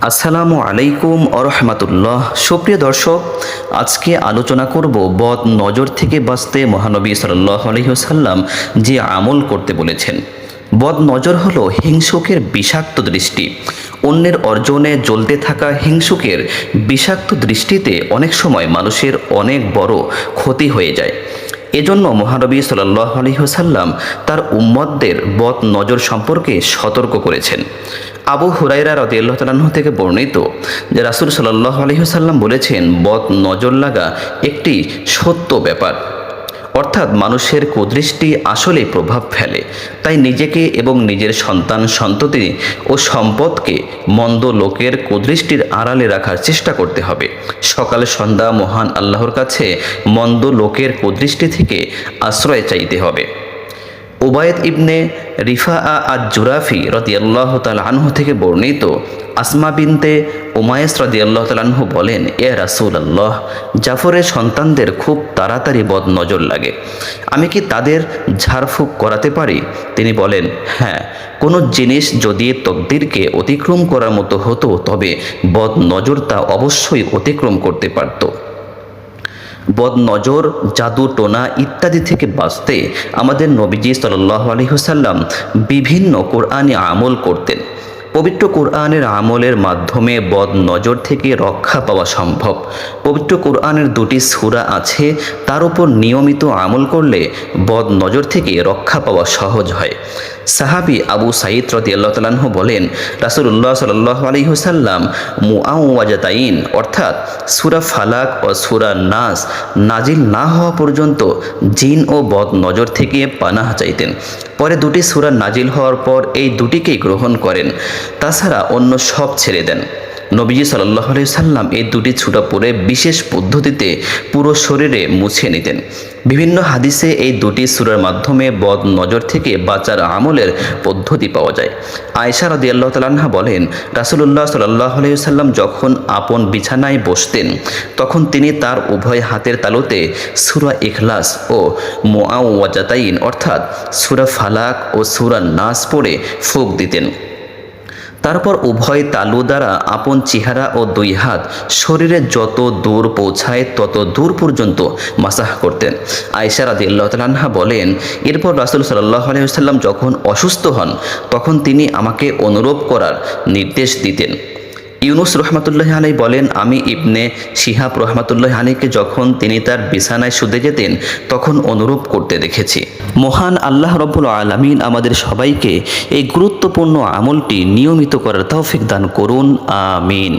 আসসালামু আলাইকুম আরহামাতুল্লাহ। সুপ্রিয় দর্শক, আজকে আলোচনা করব বদ নজর থেকে বাঁচতে মহানবী সাল্লাল্লাহু আলাইহি ওয়াসাল্লাম যে আমল করতে বলেছেন। বদ নজর হলো হিংসুকের বিষাক্ত দৃষ্টি। অন্যের অর্জনে জ্বলতে থাকা হিংসুকের বিষাক্ত দৃষ্টিতে অনেক সময় মানুষের অনেক বড় ক্ষতি হয়ে যায়। এজন্য মহানবী সাল্লাল্লাহু আলাইহি ওয়াসাল্লাম তার উম্মতদের বদ নজর সম্পর্কে সতর্ক করেছেন। আবু হুরায়রা রাদিয়াল্লাহু তাআলা আনহু থেকে বর্ণিত যে রাসূল সাল্লাল্লাহু আলাইহি ওয়াসাল্লাম বলেছেন, বদ নজর লাগা একটি সত্য ব্যাপার, অর্থাৎ মানুষের কুদৃষ্টি আসলে প্রভাব ফেলে। তাই নিজেকে এবং নিজের সন্তান সন্ততি ও সম্পদকে মন্দ লোকের কুদৃষ্টির আড়ালে রাখার চেষ্টা করতে হবে। সকাল সন্ধ্যা মহান আল্লাহর কাছে মন্দ লোকের কুদৃষ্টি থেকে আশ্রয় চাইতে হবে। উবায়দ ইবনে রিফাআ আজ-জুরাফি রাদিয়াল্লাহু তাআলা আনহু থেকে বর্ণিত, আসমা বিনতে উমাইস রাদিয়াল্লাহু তাআলা আনহু বলেন, এ রাসূলুল্লাহ, জাফরের সন্তানদের খুব তাড়াতাড়ি বদ নজর লাগে, আমি কি তাদের ঝাড়ফুঁক করাতে পারি? তিনি বলেন, হ্যাঁ, কোনো জিনিস যদি তকদিরকে অতিক্রম করার মতো হতো তবে বদ নজর তা অবশ্যই অতিক্রম করতে পারত। বদ নজর, জাদু টোনা ইত্যাদি থেকে বাঁচতে আমাদের নবীজি সাল্লাল্লাহু আলাইহি ওয়াসাল্লাম বিভিন্ন কোরআনী আমল করতেন। পবিত্র কোরআনের আমলের মাধ্যমে বদ নজর থেকে রক্ষা পাওয়া সম্ভব। পবিত্র কোরআনের দুটি সূরা আছে, তার উপর নিয়মিত আমল করলে বদ নজর থেকে রক্ষা পাওয়া সহজ হয়। সাহাবী আবু সাঈদ রাদিয়াল্লাহু তাআলা আনহু বলেন, রাসূলুল্লাহ সাল্লাল্লাহু আলাইহি ওয়াসাল্লাম মুআওয়াজাতাইন অর্থাৎ সূরা ফালাক ও সূরা নাস নাজিল না হওয়া পর্যন্ত জিন ও বদ নজর থেকে পানাহ চাইতেন। পরে দুটি সূরা নাজিল হওয়ার পর এই দুটিকেই গ্রহণ করেন, তাছাড়া অন্য সব ছেড়ে দেন। নবীজি সাল্লাল্লাহু আলাইহি ওয়াসাল্লাম এই দুটি সূরা পড়ে বিশেষ পদ্ধতিতে পুরো শরীরে মুছে নিতেন। বিভিন্ন হাদিসে এই দুটি সূরার মাধ্যমে বদ নজর থেকে বাঁচার আমলের পদ্ধতি পাওয়া যায়। আয়েশা রাদিয়াল্লাহু তাআলা আনহা বলেন, রাসূলুল্লাহ সাল্লাল্লাহু আলাইহি ওয়াসাল্লাম যখন আপন বিছানায় বসতেন তখন তিনি তার উভয় হাতের তালুতে সূরা ইখলাস ও মুআওয়াজাতাইন অর্থাৎ সূরা ফালাক ও সূরা নাস পড়ে ফুঁক দিতেন। তারপর উভয় তালু দ্বারা আপন চেহারা ও দুই হাত শরীরে যত দূর পৌঁছায় তত দূর পর্যন্ত মাসাহ করতেন। আয়েশা রাদিয়াল্লাহু তাআলা আনহা বলেন, এরপর রাসূল সাল্লাল্লাহু আলাইহি ওয়াসাল্লাম যখন অসুস্থ হন তখন তিনি আমাকে অনুরূপ করার নির্দেশ দিতেন। ইউনুস রহমাতুল্লাহি আলাইহি বলেন, আমি ইবনে শিহাব রহমাতুল্লাহি আলাইহিকে যখন তিনি তার বিছানায় শুতে যেতেন তখন অনুরূপ করতে দেখেছি। মহান আল্লাহ রাব্বুল আলামিন আমাদের সবাইকে এই গুরুত্বপূর্ণ আমলটি নিয়মিত করার তৌফিক দান করুন। আমিন।